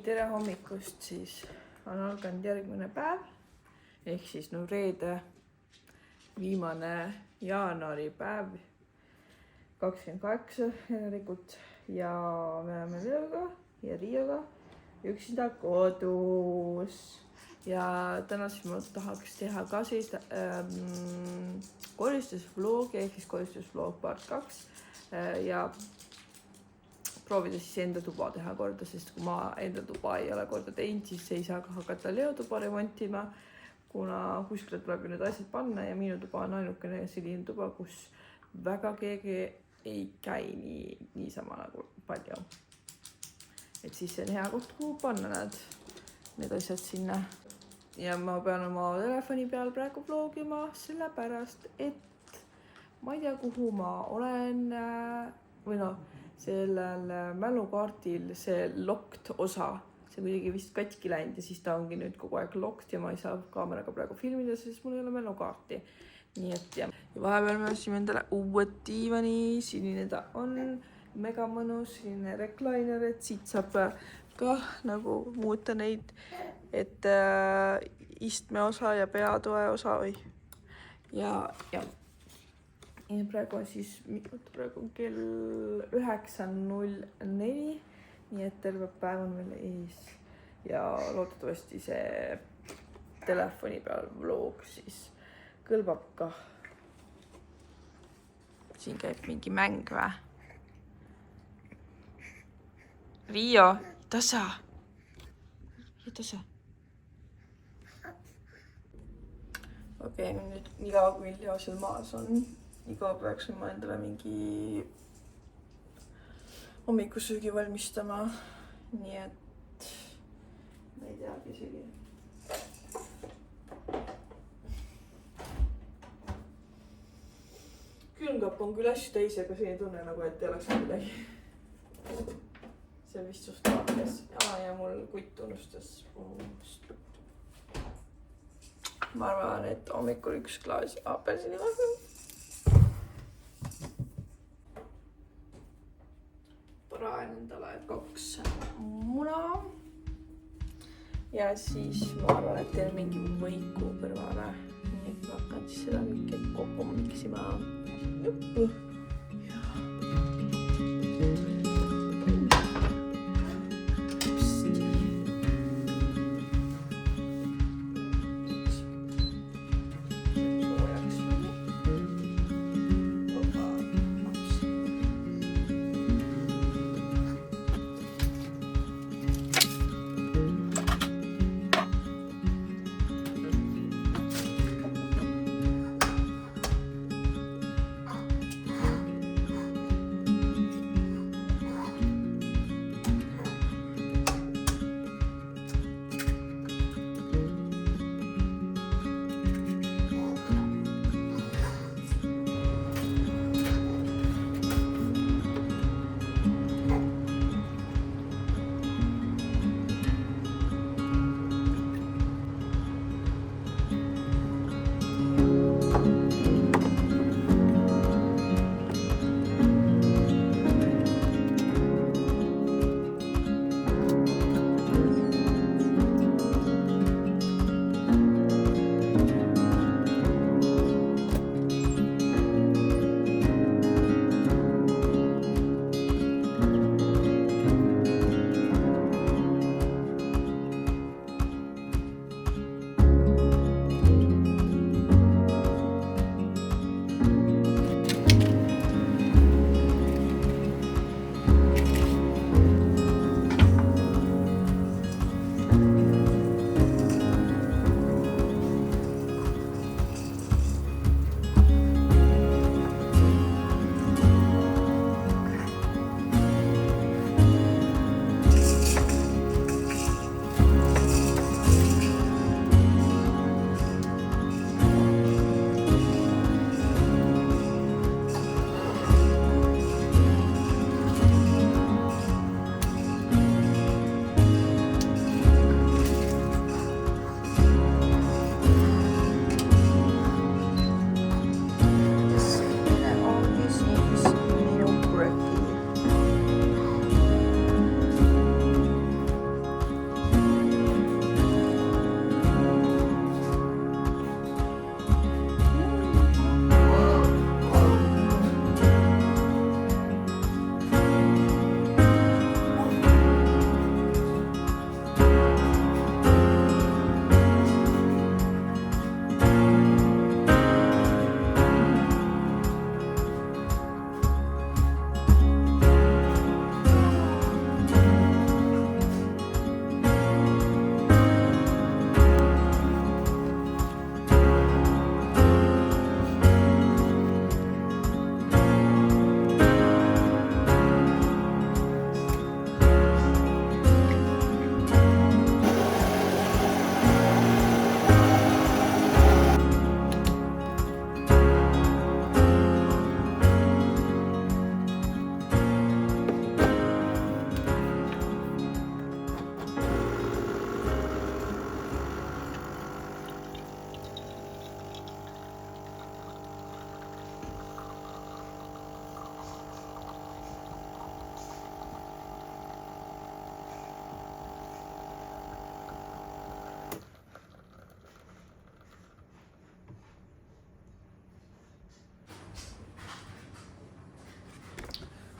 tere hommikust, siis on alganud järgmine päev ehk siis reede, viimane jaanuaripäev 28 järelikult ja me oleme Leoga ja Riioga üksinda kodus ja täna siis ma tahaks teha ka siis koristusvloogi ehk siis koristusvloog part 2 ja proovida siis enda tuba teha korda, sest kui ma enda tuba ei ole korda teinud, siis ei saa ka hakata Leo tuba remontima, kuna kuskile tuleb ju need asjad panna ja minu tuba on ainukene selline tuba, kus väga keegi ei käi niisama nagu palju. Et siis see on hea koht, kuhu panna need asjad sinna. Ja ma pean oma telefoni peal praegu vloogima, sellepärast, et ma ei tea, kuhu ma olen või sellel mälukaardil see locked osa, see kuidagi vist katki läinud ja siis ta ongi nüüd kogu aeg locked ja ma ei saa kaameraga praegu filmida, sest mul ei ole mälukaarti. Nii et ja vahepeal me ostsime endale uued diivani, selline ta on mega mõnus, selline recliner, et siit saab ka nagu muuta neid, et istme osa ja peatoe osa või ja praegu on siis, praegu on kell 9:04, nii et terve päev on veel ees ja loodetavasti see telefoni peal vlog siis kõlbab ka. Siin käib mingi mäng või? Riio, tasa! Okei, nüüd niikaua kui Leo seal maas on, iga peaksin ma endale mingi hommikusöögi valmistama, nii et ma ei teagi isegi. Külmkapp on küll hästi täis, aga see ei tunne nagu, et ei oleks midagi. See vist suht vaatles. Ja mul kutt unustas. Ma arvan, et hommikul 1 klaas apelsinivagu. Praen endale 2 muna. Ja siis ma arvan, et teen mingi võiku kõrvale. Nii et ma hakkan siis seda kõike kokku miksima. Jupp.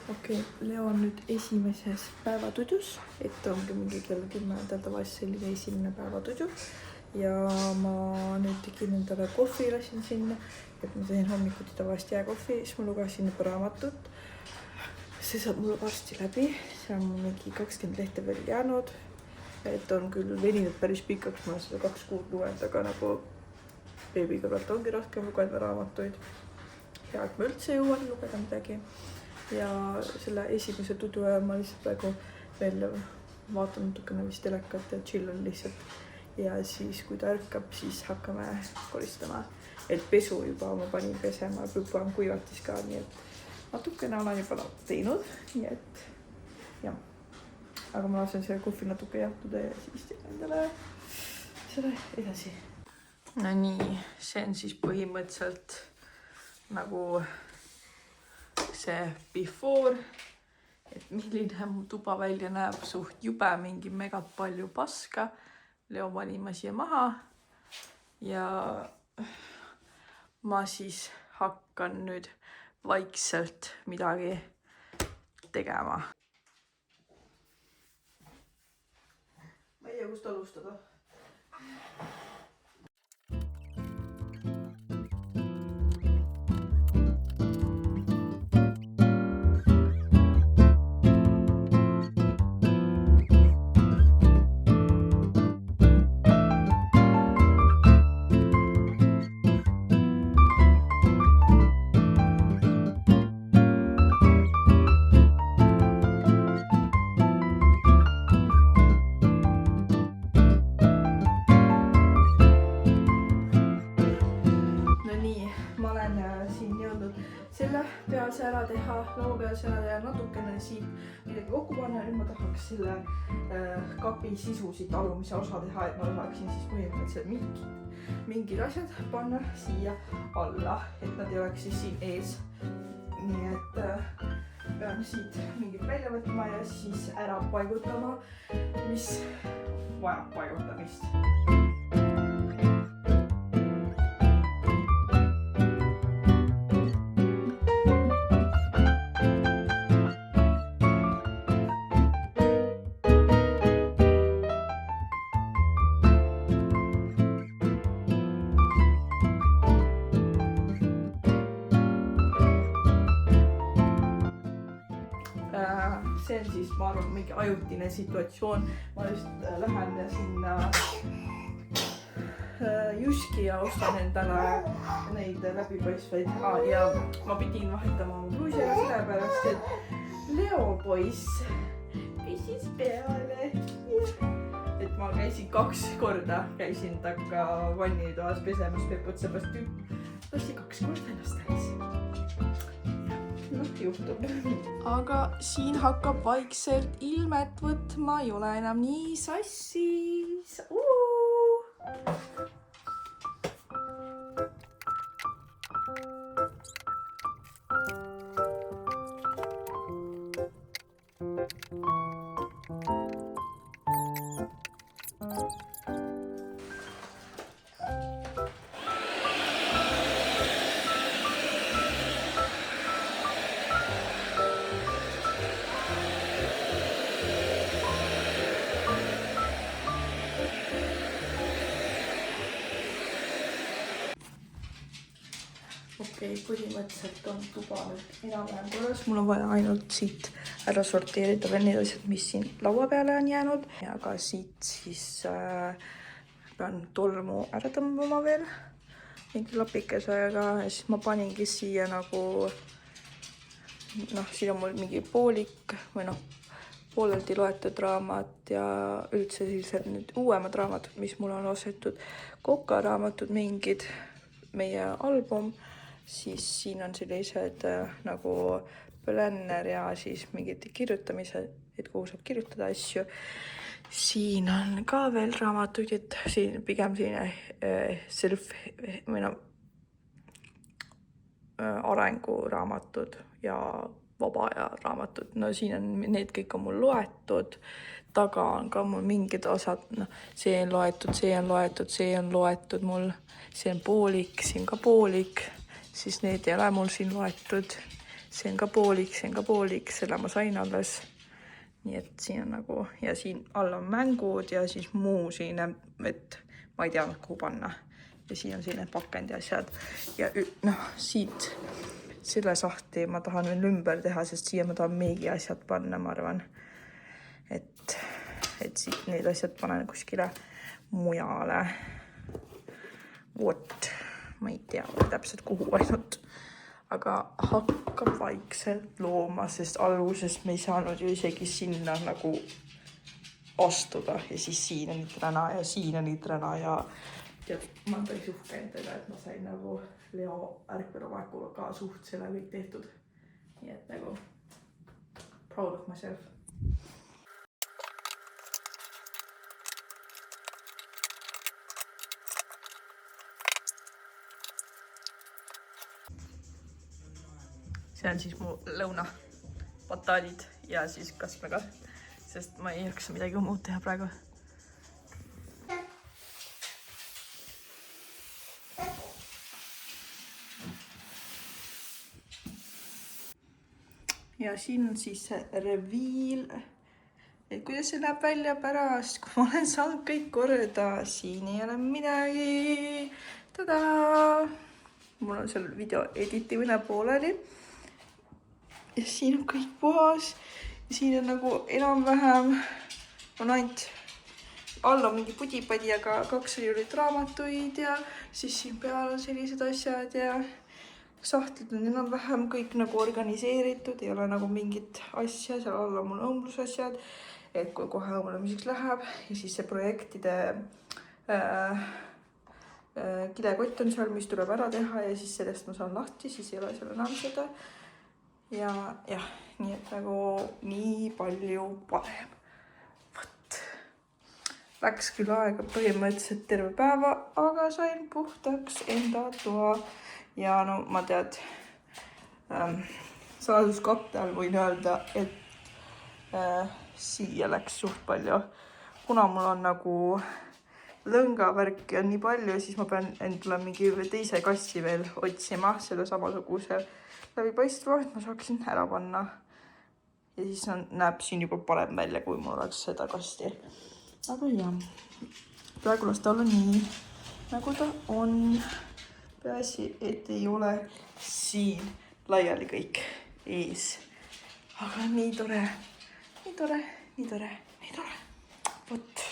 Okei, Leo on nüüd esimeses päevatudus, et ongi mingi kell 10 tavaliselt selline esimene päevatudu. Ja ma nüüd tegin endale kohvi, lasin sinna, et ma teen hommikuti tavaliselt jääkohvi, siis ma lugesin juba raamatut. See saab mul varsti läbi, see on mingi 20 lehte veel jäänud, et on küll veninud päris pikaks, ma olen seda 2 kuud lugenud, aga nagu beebi kõrvalt ongi raskem lugeda raamatuid. Ja et ma üldse jõuan lugeda midagi. Ja selle esimese tudu ajal ma lihtsalt praegu veel vaatan natukene vist telekat ja chillan lihtsalt. Ja siis kui ta ärkab, siis hakkame koristama. Et pesu juba ma panin pesema, juba on kuivatis ka, nii et natukene olen juba teinud. Nii et jah. Aga ma lasen selle kohvi natuke jahtuda ja siis teen endale selle edasi. No nii, see on siis põhimõtteliselt nagu see before, et milline mu tuba välja näeb, suht jube, mingi mega palju paska. Leo panin ma siia maha ja ma siis hakkan nüüd vaikselt midagi tegema. Ma ei tea, kust alustada. Selle pealse ära teha, laua pealse ära teha, natukene siit midagi kokku panna. Nüüd ma tahaks selle kapi sisu siit alumise osa teha, et ma tahaksin siis põhimõtteliselt mingid asjad panna siia alla, et nad ei oleks siis siin ees. Nii et pean siit mingid välja võtma ja siis ära paigutama, mis vajab paigutamist. See on siis, ma arvan, mingi ajutine situatsioon. Ma just lähen sinna Jyski ja ostan endale neid läbipaistvaid. Ja ma pidin vahetama oma pluusi ära sellepärast, et Leo poiss pisis peale. Et ma käisin 2 korda, käisin takka vannitoas pesemas Peput, seepärast lasti 2 korda ennast täis. Juhtub. Aga siin hakkab vaikselt ilmet võtma, ei ole enam nii sassis. Okei, põhimõtteliselt on tuba nüüd enam-vähem korras. Mul on vaja ainult siit ära sorteerida veel need asjad, mis siin laua peale on jäänud. Ja ka siit siis pean tolmu ära tõmbama veel mingi lapikesega. Ja siis ma paningi siia nagu, siin on mul mingi poolik või pooleldi loetud raamat ja üldse sellised nüüd uuemad raamatud, mis mul on ostetud. Koka raamatud mingid, meie album. Siis siin on sellised nagu planner ja siis mingid kirjutamised, et kuhu saab kirjutada asju. Siin on ka veel raamatuid, et siin pigem arenguraamatud ja vaba aja raamatud. No siin on, need kõik on mul loetud. Taga on ka mul mingid osad, see on loetud, see on loetud, see on loetud mul. See on poolik, siin ka poolik. Siis need ei ole mul siin loetud. see on ka poolik, selle ma sain alles. Nii et siin on nagu, ja siin all on mängud ja siis muu siin, et ma ei teadnud, kuhu panna. Ja siin on siin pakend ja asjad. Ja siit selle sahti ma tahan veel ümber teha, sest siia ma tahan meegi asjad panna, ma arvan. Et siit need asjad panen kuskile mujale. Vot, ma ei tea täpselt kuhu ainult. Aga hakkab vaikselt looma, sest alguses me ei saanud ju isegi sinna nagu astuda. Ja siis siin on träna ja siin on träna ja ma olen päris uhke endale, et ma sain nagu Leo ärkvelomaekuga ka suht selle kõik tehtud. Nii et nagu proud of myself. See on siis mu lõuna, bataadid ja siis kasmega, sest ma ei jaksa midagi muud teha praegu. Ja siin on siis see reveal, et kuidas see näeb välja pärast, kui ma olen saanud kõik korda. Siin ei ole midagi. Tada! Mul on seal video editimine pooleli. Ja siin on kõik puhas. Ja siin on nagu enam-vähem on ainult all on mingi pudipadi, aga 2 olid raamatuid ja siis siin peal on sellised asjad ja sahtlid on enam-vähem kõik nagu organiseeritud, ei ole nagu mingit asja, seal all on mul õmblusasjad, et kui kohe õmblemiseks läheb ja siis see projektide kilekott on seal, mis tuleb ära teha ja siis sellest ma saan lahti, siis ei ole seal enam seda. Ja jah, nii et nagu nii palju parem. Võt. Läks küll aega põhimõtteliselt terve päeva, aga sain puhtaks enda toa. Ja no ma tead, saladuskatte all võin öelda, et siia läks suht palju. Kuna mul on nagu lõngavärki on nii palju, siis ma pean endale mingi teise kassi veel otsima, selle samasuguse läbipaistva, et ma saaksin ära panna. Ja siis näeb siin juba parem välja, kui mul oleks seda kasti. Aga jah, praegu las ta olla nii, nagu ta on. Peaasi, et ei ole siin laiali kõik ees. Aga nii tore, nii tore, nii tore, nii tore. Võt.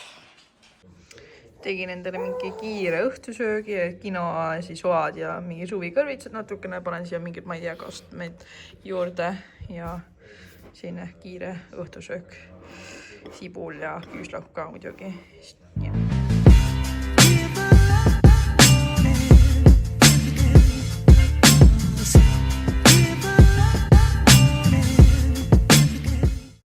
Tegin endale mingi kiire õhtusöögi, kinoa, siis oad ja mingi suvikõrvitsad natukene. Panen siia mingid, ma ei tea, kastmeid juurde ja siin kiire õhtusöök. Sibul ja küüslauk ka muidugi.